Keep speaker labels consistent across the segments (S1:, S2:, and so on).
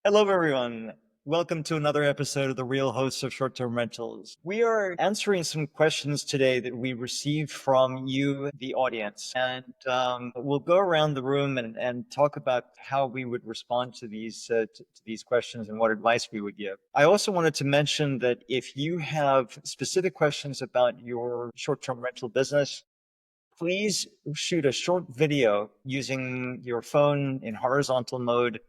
S1: Hello, everyone. Welcome to another episode of The Real Hosts of Short-Term Rentals. We are answering some questions today that we received from you, the audience, and we'll go around the room and talk about how we would respond to these questions and what advice we would give. I also wanted to mention that if you have specific questions about your short-term rental business, please shoot a short video using your phone in horizontal mode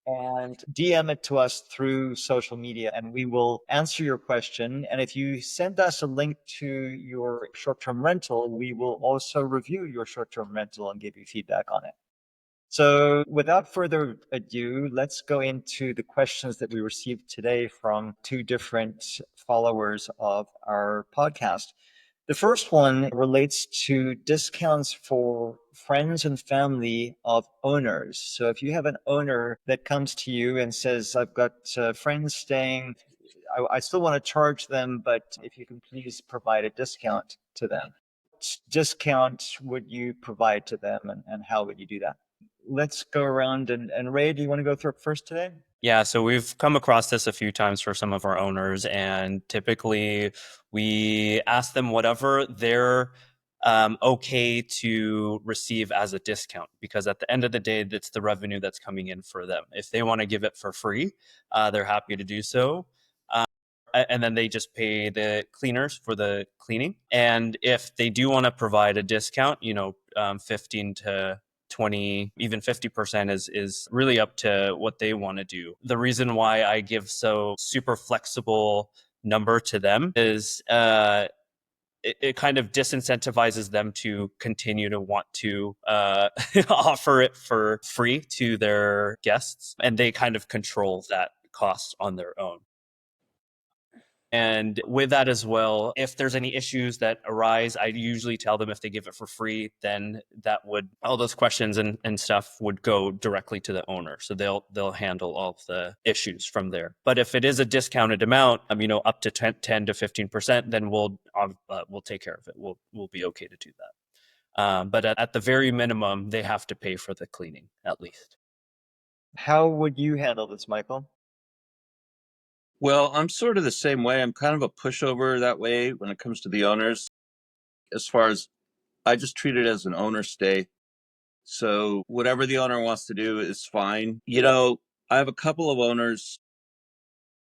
S1: and DM it to us through social media, and we will answer your question. And if you send us a link to your short-term rental, we will also review your short-term rental and give you feedback on it. So without further ado, let's go into the questions that we received today from two different followers of our podcast. The first one relates to discounts for friends and family of owners. So if you have an owner that comes to you and says, I've got friends staying, I still want to charge them, but if you can please provide a discount to them. What discount would you provide to them, and how would you do that? Let's go around, and Ray, do you want to go through it first today?
S2: Yeah, so we've come across this a few times for some of our owners, and typically we ask them whatever they're okay to receive as a discount, because at the end of the day, that's the revenue that's coming in for them. If they want to give it for free, they're happy to do so. And then they just pay the cleaners for the cleaning. And if they do want to provide a discount, 15 to 20, even 50% is really up to what they want to do. The reason why I give so super flexible number to them is it kind of disincentivizes them to continue to want to offer it for free to their guests, and they kind of control that cost on their own. And with that as well, if there's any issues that arise, I usually tell them if they give it for free, then all those questions and stuff would go directly to the owner. So they'll handle all of the issues from there. But if it is a discounted amount, up to 10 to 15%, then we'll take care of it. We'll be okay to do that. But at the very minimum, they have to pay for the cleaning at least.
S1: How would you handle this, Michael?
S3: Well, I'm sort of the same way. I'm kind of a pushover that way when it comes to the owners. As far as I just treat it as an owner stay. So whatever the owner wants to do is fine. I have a couple of owners.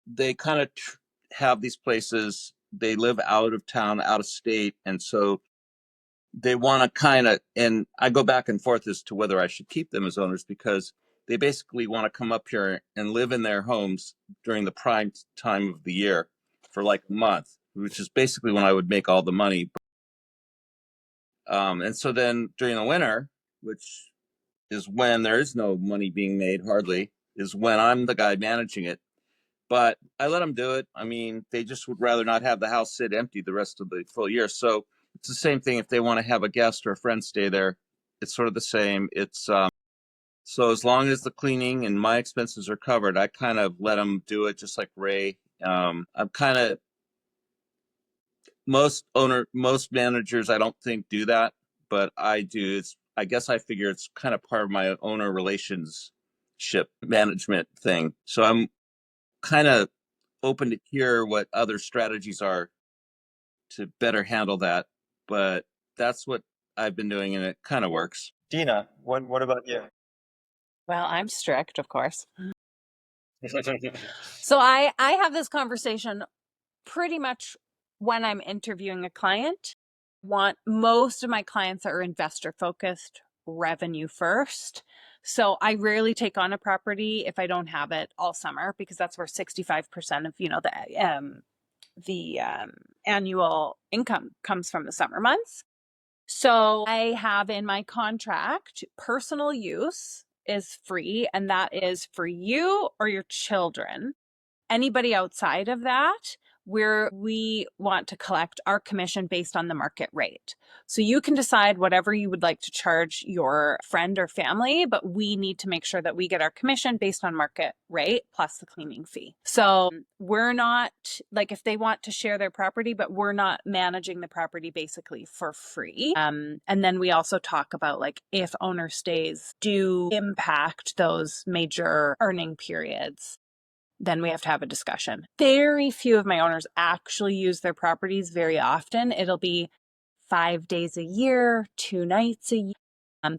S3: They kind of have these places. They live out of town, out of state. And so they want to and I go back and forth as to whether I should keep them as owners, because they basically want to come up here and live in their homes during the prime time of the year for like a month, which is basically when I would make all the money. And so then during the winter, which is when there is no money being made hardly, is when I'm the guy managing it. But I let them do it. I mean, they just would rather not have the house sit empty the rest of the full year. So it's the same thing if they want to have a guest or a friend stay there. It's sort of the same. It's so as long as the cleaning and my expenses are covered, I kind of let them do it, just like Ray. I'm kind of most managers I don't think do that, but I do. I guess I figure it's kind of part of my owner relationship management thing. So I'm kind of open to hear what other strategies are to better handle that. But that's what I've been doing, and it kind of works.
S1: Dina, what about you?
S4: Well, I'm strict, of course. So I have this conversation pretty much when I'm interviewing a client. Most of my clients are investor focused, revenue first. So I rarely take on a property if I don't have it all summer, because that's where 65% of the annual income comes from the summer months. So I have in my contract, personal use is free, and that is for you or your children. Anybody outside of that where we want to collect our commission based on the market rate. So you can decide whatever you would like to charge your friend or family, but we need to make sure that we get our commission based on market rate plus the cleaning fee. So we're not like, if they want to share their property, but we're not managing the property basically for free. And then we also talk about like if owner stays do impact those major earning periods, then we have to have a discussion. Very few of my owners actually use their properties very often. It'll be 5 days a year, 2 nights a year.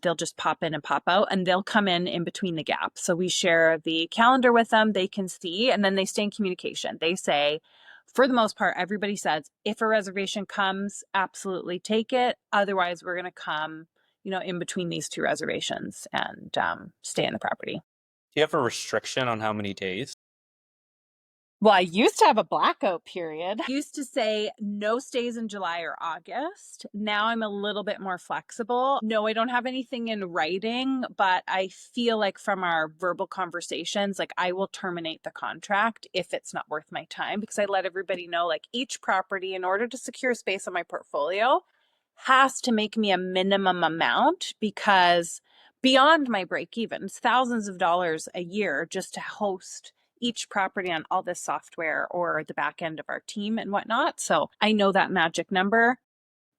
S4: They'll just pop in and pop out, and they'll come in between the gaps. So we share the calendar with them, they can see, and then they stay in communication. They say, for the most part, everybody says, if a reservation comes, absolutely take it. Otherwise, we're going to come, in between these 2 reservations and stay in the property.
S2: Do you have a restriction on how many days?
S4: Well, I used to have a blackout period. I used to say no stays in July or August. Now I'm a little bit more flexible. No, I don't have anything in writing, but I feel like from our verbal conversations, like I will terminate the contract if it's not worth my time, because I let everybody know like each property, in order to secure space on my portfolio, has to make me a minimum amount, because beyond my break even, it's thousands of dollars a year just to host each property on all this software or the back end of our team and whatnot. So I know that magic number.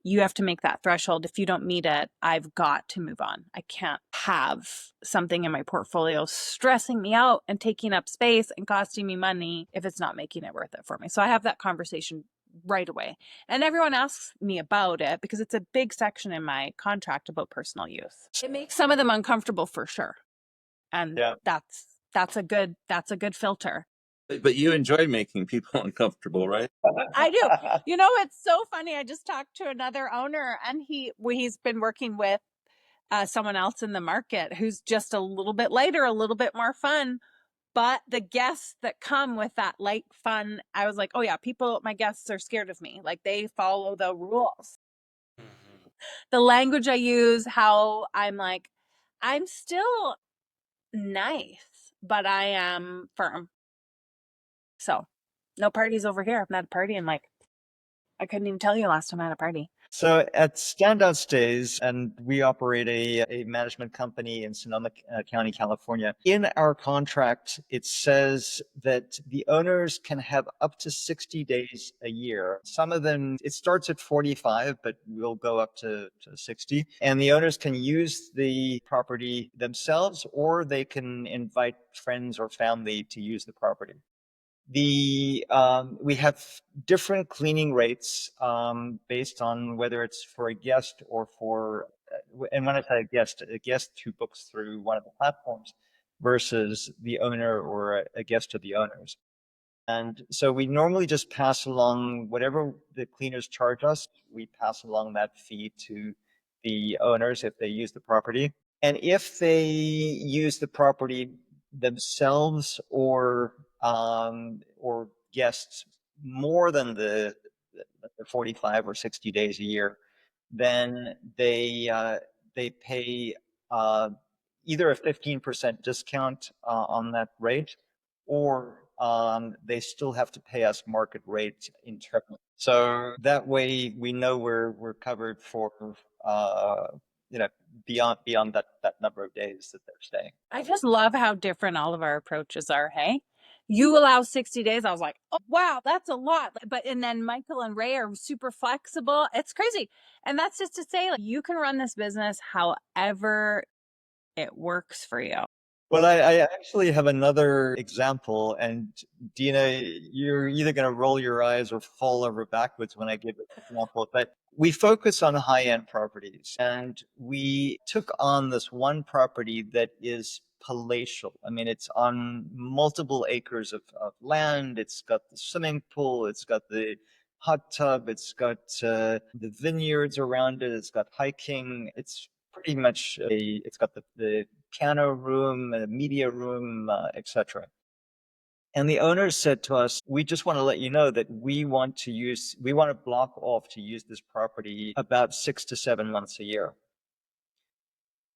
S4: You have to make that threshold. If you don't meet it, I've got to move on. I can't have something in my portfolio stressing me out and taking up space and costing me money if it's not making it worth it for me. So I have that conversation right away. And everyone asks me about it because it's a big section in my contract about personal use. It makes some of them uncomfortable for sure. And that's a good filter.
S3: But you enjoy making people uncomfortable, right?
S4: I do. It's so funny. I just talked to another owner, and he's been working with someone else in the market who's just a little bit lighter, a little bit more fun. But the guests that come with that light fun, I was like, oh yeah, my guests are scared of me. Like they follow the rules. Mm-hmm. The language I use, how I'm like, I'm still nice, but I am firm. So no parties over here. I've not had a party in I couldn't even tell you last time I had a party.
S1: So at Standout Stays, and we operate a management company in Sonoma County, California. In our contract, it says that the owners can have up to 60 days a year. Some of them, it starts at 45, but we'll go up to 60. And the owners can use the property themselves, or they can invite friends or family to use the property. We have different cleaning rates based on whether it's for a guest or for, and when I say a guest who books through one of the platforms versus the owner or a guest of the owners. And so we normally just pass along whatever the cleaners charge us, we pass along that fee to the owners if they use the property. And if they use the property themselves or guests more than the 45 or 60 days a year, then they pay either a 15% discount on that rate, or they still have to pay us market rate internally. So that way we know we're covered for beyond that number of days that they're staying.
S4: I just love how different all of our approaches are. Hey, you allow 60 days. I was like, oh, wow, that's a lot. And then Michael and Ray are super flexible. It's crazy. And that's just to say, you can run this business however it works for you.
S1: Well, I actually have another example, and Dina, you're either going to roll your eyes or fall over backwards when I give this example, but we focus on high-end properties, and we took on this one property that is palatial. I mean, it's on multiple acres of land. It's got the swimming pool. It's got the hot tub. It's got the vineyards around it. It's got hiking. It's pretty much it's got the piano room, a media room, etc. And the owners said to us, we just want to let you know that we want to block off to use this property about 6 to 7 months a year.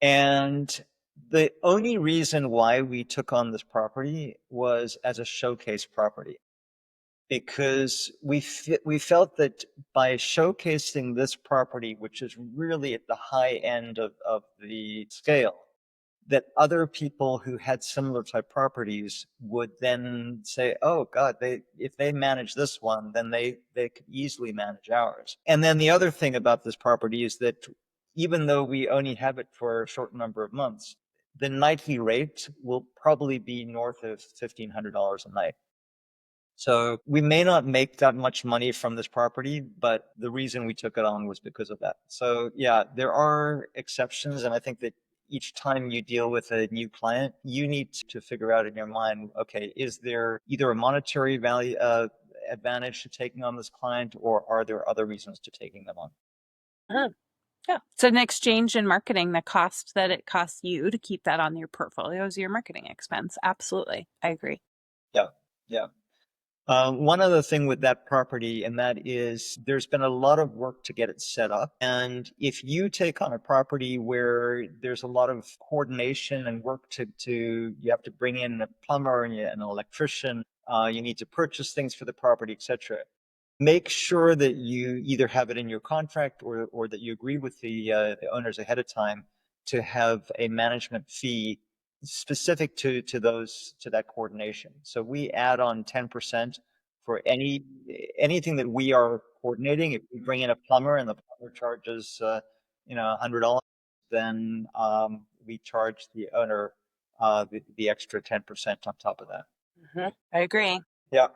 S1: And the only reason why we took on this property was as a showcase property. because we felt that by showcasing this property, which is really at the high end of the scale, that other people who had similar type properties would then say, oh God, if they manage this one, then they could easily manage ours. And then the other thing about this property is that even though we only have it for a short number of months, the nightly rate will probably be north of $1,500 a night. So we may not make that much money from this property, but the reason we took it on was because of that. So yeah, there are exceptions. And I think that each time you deal with a new client, you need to figure out in your mind, okay, is there either a monetary value, advantage to taking on this client, or are there other reasons to taking them on?
S4: Yeah. So an exchange in marketing, the cost that it costs you to keep that on your portfolio is your marketing expense. Absolutely. I agree.
S1: Yeah. Yeah. One other thing with that property, and that is there's been a lot of work to get it set up. And if you take on a property where there's a lot of coordination and work you have to bring in a plumber and an electrician, you need to purchase things for the property, etc. Make sure that you either have it in your contract or that you agree with the owners ahead of time to have a management fee specific to that coordination. So we add on 10% for anything that we are coordinating. If we bring in a plumber and the plumber charges $100, then we charge the owner the extra 10% on top of that.
S4: I agree.
S1: Yeah.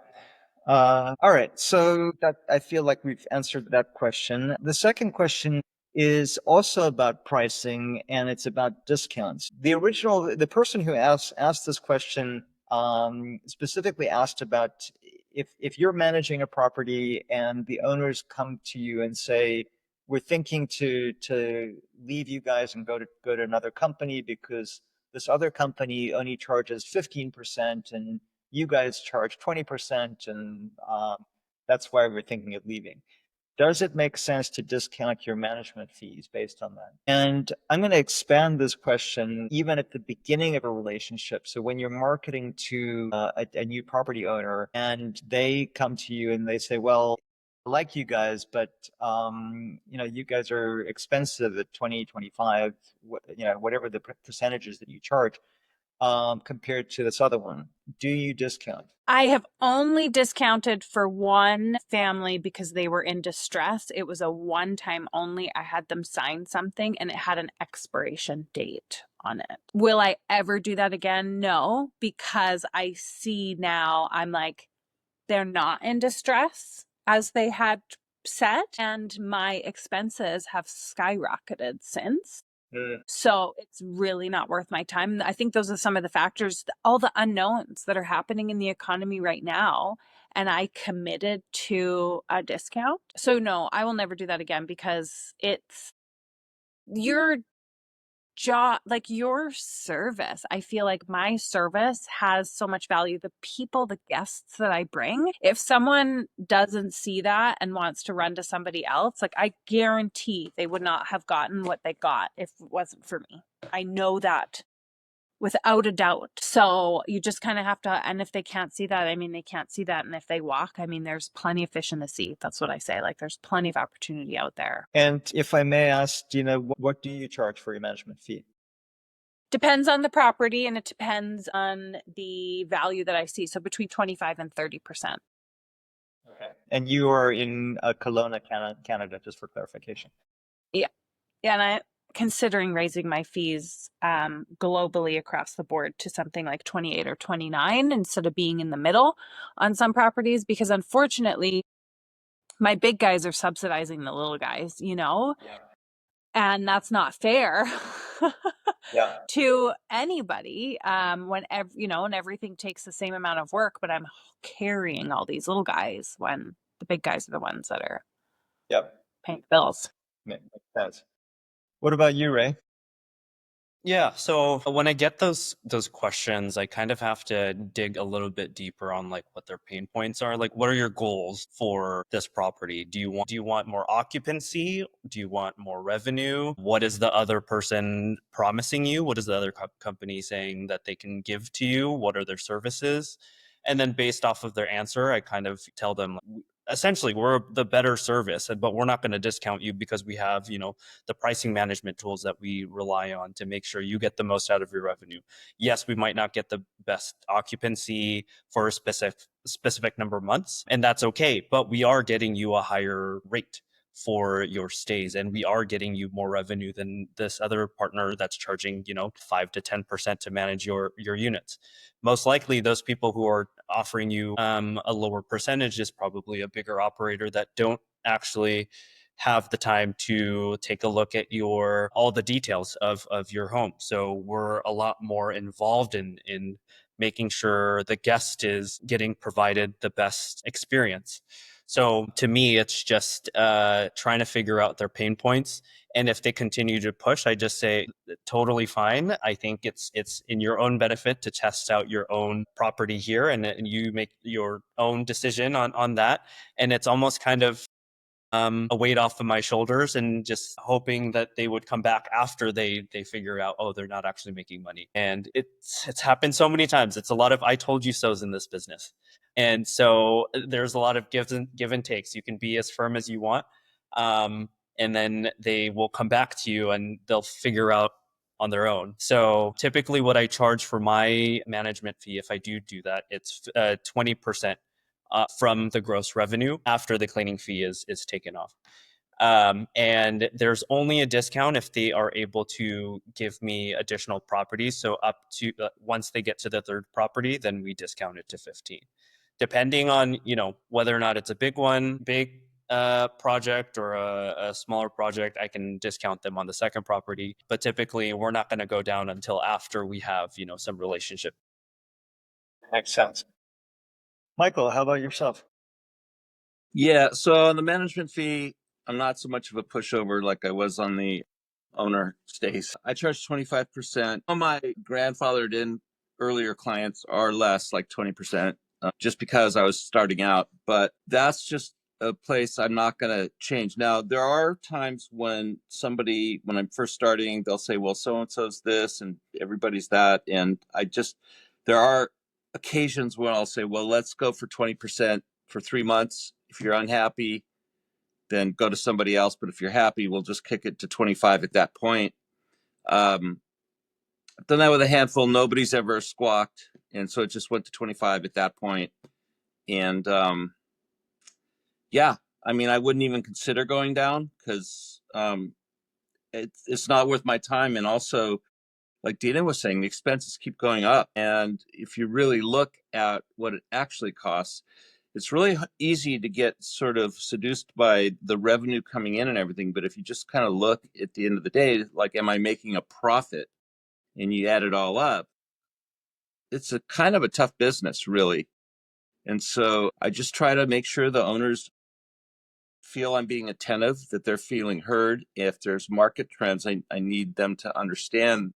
S1: All right. So that I feel like we've answered that question. The second question is also about pricing, and it's about discounts. The person who asked this question specifically asked about if you're managing a property and the owners come to you and say, we're thinking to leave you guys and go to another company because this other company only charges 15% and you guys charge 20%, and that's why we're thinking of leaving. Does it make sense to discount your management fees based on that? And I'm going to expand this question even at the beginning of a relationship. So when you're marketing to a new property owner and they come to you and they say, well, I like you guys, but you guys are expensive at 20, 25, whatever the percentages that you charge compared to this other one. Do you discount?
S4: I have only discounted for one family because they were in distress. It was a one-time only. I had them sign something and it had an expiration date on it. Will I ever do that again? No, because I see now, I'm like, they're not in distress as they had said, and my expenses have skyrocketed since. So it's really not worth my time. I think those are some of the factors, all the unknowns that are happening in the economy right now. And I committed to a discount. So no, I will never do that again because it's your job, like your service. I feel like my service has so much value. The people, the guests that I bring, if someone doesn't see that and wants to run to somebody else, like I guarantee they would not have gotten what they got if it wasn't for me. I know that without a doubt. So you just kind of have to, and if they can't see that, I mean, they can't see that. And if they walk, I mean, there's plenty of fish in the sea. That's what I say. Like there's plenty of opportunity out there.
S1: And if I may ask, what do you charge for your management fee?
S4: Depends on the property and it depends on the value that I see. So between 25 and 30%.
S1: Okay. And you are in Kelowna, Canada, just for clarification.
S4: Yeah. Yeah. And I'm considering raising my fees globally across the board to something like 28 or 29 instead of being in the middle on some properties, because unfortunately, my big guys are subsidizing the little guys,
S1: Yeah.
S4: and that's not fair.
S1: Yeah.
S4: To anybody when and everything takes the same amount of work, but I'm carrying all these little guys when the big guys are the ones that are paying bills.
S1: Makes sense. What about you, Ray?
S2: Yeah, so when I get those questions, I kind of have to dig a little bit deeper on like what their pain points are. Like, what are your goals for this property? Do you want more occupancy? Do you want more revenue? What is the other person promising you? What is the other company saying that they can give to you? What are their services? And then based off of their answer, I kind of tell them, essentially, we're the better service, but we're not going to discount you because we have, the pricing management tools that we rely on to make sure you get the most out of your revenue. Yes, we might not get the best occupancy for a specific number of months, and that's okay, but we are getting you a higher rate for your stays, and we are getting you more revenue than this other partner that's charging 5 to 10% to manage your units. Most likely those people who are offering you a lower percentage is probably a bigger operator that don't actually have the time to take a look at all the details of your home. So we're a lot more involved in making sure the guest is getting provided the best experience. So to me, it's just trying to figure out their pain points. And if they continue to push, I just say totally fine. I think it's in your own benefit to test out your own property here, and you make your own decision on that. And it's almost kind of a weight off of my shoulders, and just hoping that they would come back after they figure out, oh, they're not actually making money. And it's happened so many times. It's a lot of I told you so's in this business. And so there's a lot of give and takes. You can be as firm as you want, and then they will come back to you and they'll figure out on their own. So typically what I charge for my management fee, if I do that, it's 20% from the gross revenue after the cleaning fee is taken off. And there's only a discount if they are able to give me additional properties. So up to once they get to the third property, then we discount it to 15, depending on whether or not it's a big project or a smaller project. I can discount them on the second property, but typically we're not going to go down until after we have some relationship.
S1: Makes sense. Michael, how about yourself?
S3: Yeah, so on the management fee, I'm not so much of a pushover like I was on the owner stays. I charge 25%. All my grandfathered in earlier clients are less, like 20%, just because I was starting out. But that's just a place I'm not going to change. Now, there are times when I'm first starting, they'll say, well, so-and-so's this and everybody's that. And there are occasions when I'll say, well, let's go for 20% for 3 months. If you're unhappy, then go to somebody else. But if you're happy, we'll just kick it to 25 at that point. I've done that with a handful. Nobody's ever squawked. And so it just went to 25 at that point. And yeah, I mean, I wouldn't even consider going down because it's not worth my time. And also, like Dina was saying, the expenses keep going up. And if you really look at what it actually costs, it's really easy to get sort of seduced by the revenue coming in and everything. But if you just kind of look at the end of the day, like, am I making a profit? And you add it all up, it's a kind of a tough business, really. And so I just try to make sure the owners feel I'm being attentive, that they're feeling heard. If there's market trends, I need them to understand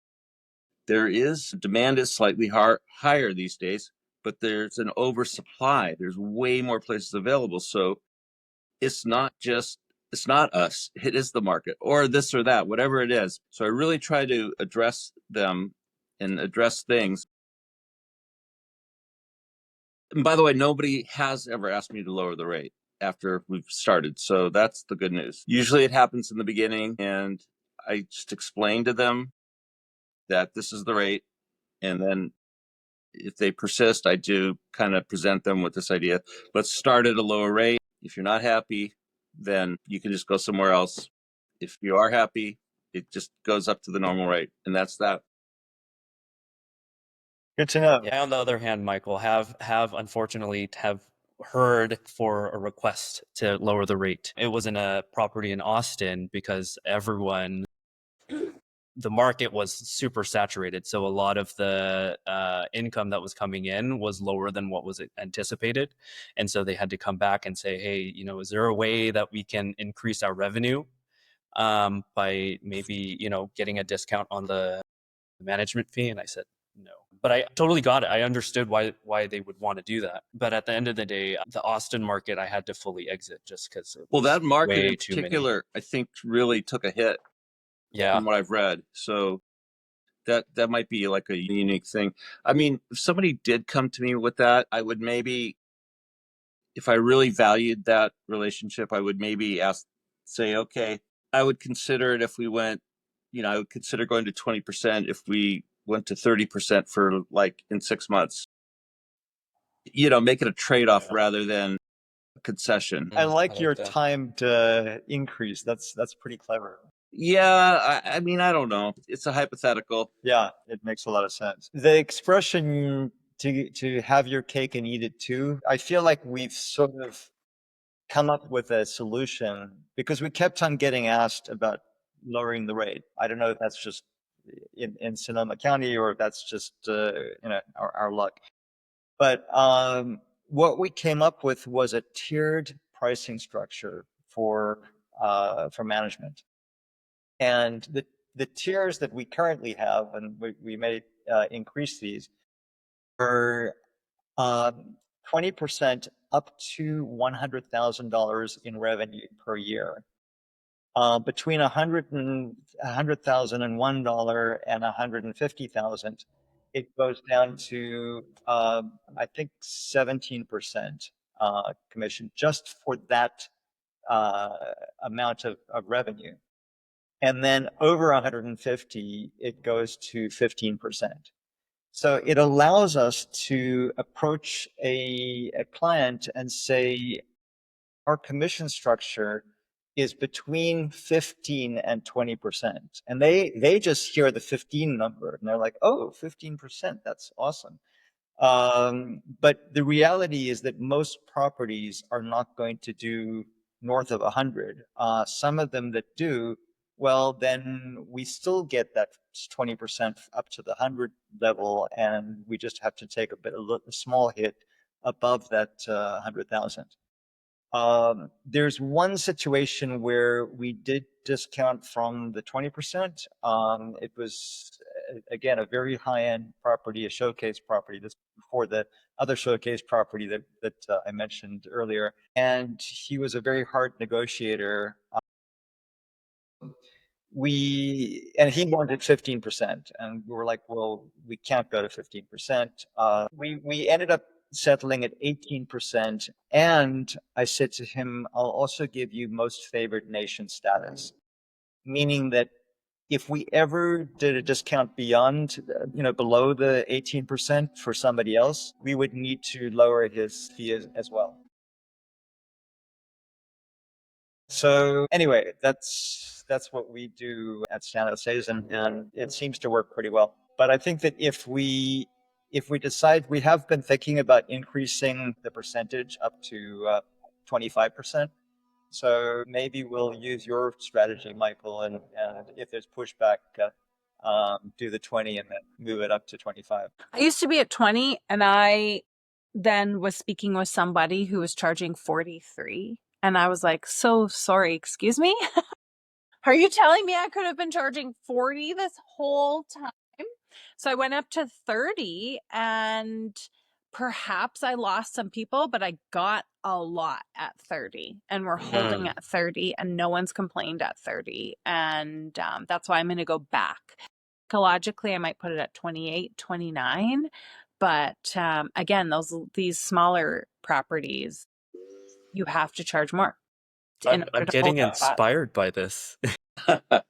S3: demand is slightly higher these days, but there's an oversupply. There's way more places available. So it's not us, it is the market or this or that, whatever it is. So I really try to address them and address things. And by the way, nobody has ever asked me to lower the rate after we've started. So that's the good news. Usually it happens in the beginning, and I just explain to them that this is the rate. And then if they persist, I do kind of present them with this idea. Let's start at a lower rate. If you're not happy, then you can just go somewhere else. If you are happy, it just goes up to the normal rate. And that's that.
S1: Good to know.
S2: Yeah, on the other hand, Michael, have unfortunately heard for a request to lower the rate. It was in a property in Austin because the market was super saturated. So a lot of the income that was coming in was lower than what was anticipated. And so they had to come back and say, hey, is there a way that we can increase our revenue by maybe, getting a discount on the management fee? And I said, no. But I totally got it. I understood why they would want to do that. But at the end of the day, the Austin market, I had to fully exit just because
S3: that market in particular, I think, really took a hit.
S2: Yeah.
S3: From what I've read. So That might be like a unique thing. I mean, if somebody did come to me with that, I would maybe, if I really valued that relationship, I would maybe say, okay, I would consider it if we went, I would consider going to 20% if we went to 30% for like in 6 months. Make it a trade-off rather than a concession.
S1: I like
S2: like
S1: your
S2: that.
S1: timed increase. That's pretty clever.
S3: Yeah, I mean, I don't know. It's a hypothetical.
S1: Yeah, it makes a lot of sense. The expression to have your cake and eat it too, I feel like we've sort of come up with a solution because we kept on getting asked about lowering the rate. I don't know if that's just in Sonoma County or if that's just our luck. But what we came up with was a tiered pricing structure for management. And the tiers that we currently have, and we may increase these, are 20% up to $100,000 in revenue per year. Between $100,000 and $101 and $150,000, it goes down to I think 17% commission just for that amount of revenue. And then over 150, it goes to 15%. So it allows us to approach a client and say, our commission structure is between 15 and 20%. And they just hear the 15 number and they're like, oh, 15%, that's awesome. But the reality is that most properties are not going to do north of 100. Some of them that do, well, then we still get that 20% up to the 100 level, and we just have to take a small hit above that 100,000. There's one situation where we did discount from the 20%. It was, again, a very high-end property, a showcase property. This before the other showcase property that I mentioned earlier. And he was a very hard negotiator. And he wanted 15%, and we were like, well, we can't go to 15%. We ended up settling at 18%, and I said to him, I'll also give you most favored nation status, meaning that if we ever did a discount beyond, below the 18% for somebody else, we would need to lower his fee as well. So anyway, that's what we do at San Jose's, and it seems to work pretty well. But I think that if we decide, we have been thinking about increasing the percentage up to 25%. So maybe we'll use your strategy, Michael, and if there's pushback, do the 20 and then move it up to 25.
S4: I used to be at 20, and I then was speaking with somebody who was charging 43. And I was like, so sorry, excuse me? Are you telling me I could have been charging 40 this whole time? So I went up to 30, and perhaps I lost some people, but I got a lot at 30, and we're holding at 30, and no one's complained at 30. And that's why I'm going to go back. Ecologically, I might put it at 28, 29. But again, these smaller properties, you have to charge more.
S2: I'm getting inspired by this.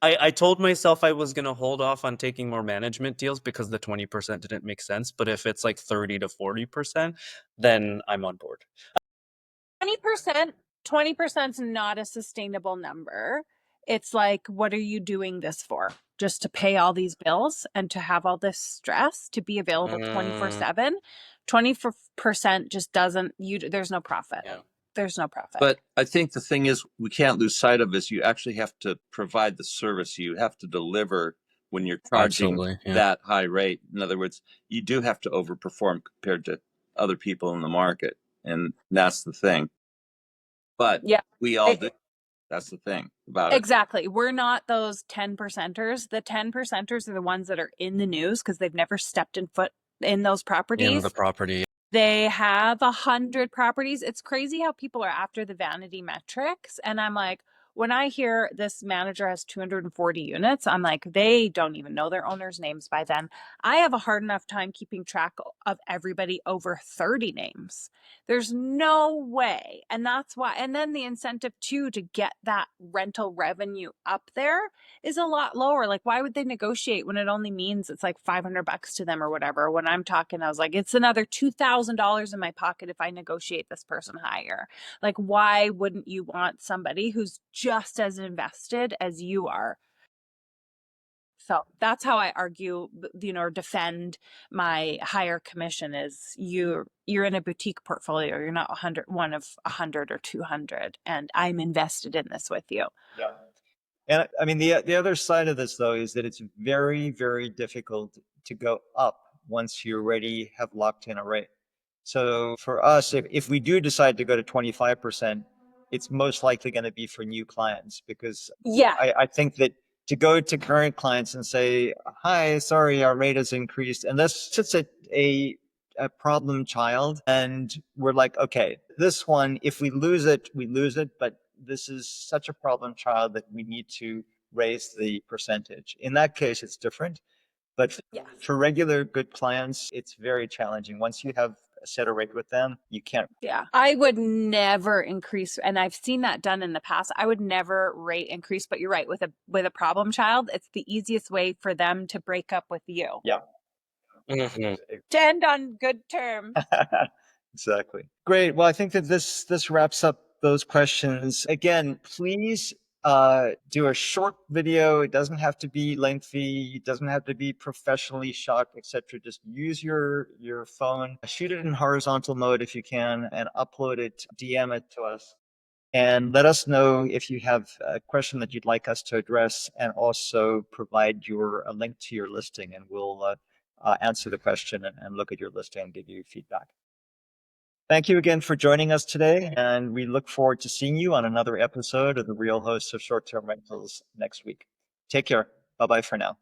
S2: I told myself I was going to hold off on taking more management deals because the 20% didn't make sense. But if it's like 30 to 40%, then I'm on board.
S4: 20% is not a sustainable number. It's like, what are you doing this for? Just to pay all these bills and to have all this stress to be available 24/7? 20% just doesn't, there's no profit.
S2: Yeah.
S4: There's no profit.
S3: But I think the thing is, we can't lose sight of is you actually have to provide the service. You have to deliver when you're charging that high rate. In other words, you do have to overperform compared to other people in the market. And that's the thing. But we all do. That's the thing about it.
S4: Exactly. We're not those 10%ers. The 10%ers are the ones that are in the news because they've never stepped in foot in those properties.
S2: In the property.
S4: They have 100 properties. It's crazy how people are after the vanity metrics. And I'm like, when I hear this manager has 240 units, I'm like, they don't even know their owners' names by then. I have a hard enough time keeping track of everybody over 30 names. There's no way. And that's why, and then the incentive too to get that rental revenue up there is a lot lower. Like, why would they negotiate when it only means it's like $500 to them or whatever? When I'm talking, I was like, it's another $2,000 in my pocket if I negotiate this person higher. Like, why wouldn't you want somebody who's just as invested as you are? So that's how I argue, or defend my higher commission is you're in a boutique portfolio. You're not one of 100 or 200, and I'm invested in this with you.
S1: Yeah. And I mean, the other side of this, though, is that it's very, very difficult to go up once you already have locked in a rate. So for us, if we do decide to go to 25%, it's most likely going to be for new clients, because
S4: Yeah.
S1: I think that to go to current clients and say, hi, sorry, our rate has increased, and that's just a problem child. And we're like, okay, this one, if we lose it, we lose it. But this is such a problem child that we need to raise the percentage. In that case, it's different. But
S4: Yes.
S1: for regular good clients, it's very challenging. Once you have set a rate with them, you can't.
S4: Yeah. I would never increase, and I've seen that done in the past. I would never rate increase, but you're right, with a problem child, it's the easiest way for them to break up with you.
S1: Yeah.
S2: Mhm.
S4: To end on good terms.
S1: Exactly. Great. Well, I think that this wraps up those questions. Again, please do a short video. It doesn't have to be lengthy. It doesn't have to be professionally shot, etc. Just use your phone, shoot it in horizontal mode if you can, and upload it, DM it to us. And let us know if you have a question that you'd like us to address, and also provide a link to your listing, and we'll answer the question and look at your listing and give you feedback. Thank you again for joining us today, and we look forward to seeing you on another episode of The Real Hosts of Short-Term Rentals next week. Take care. Bye-bye for now.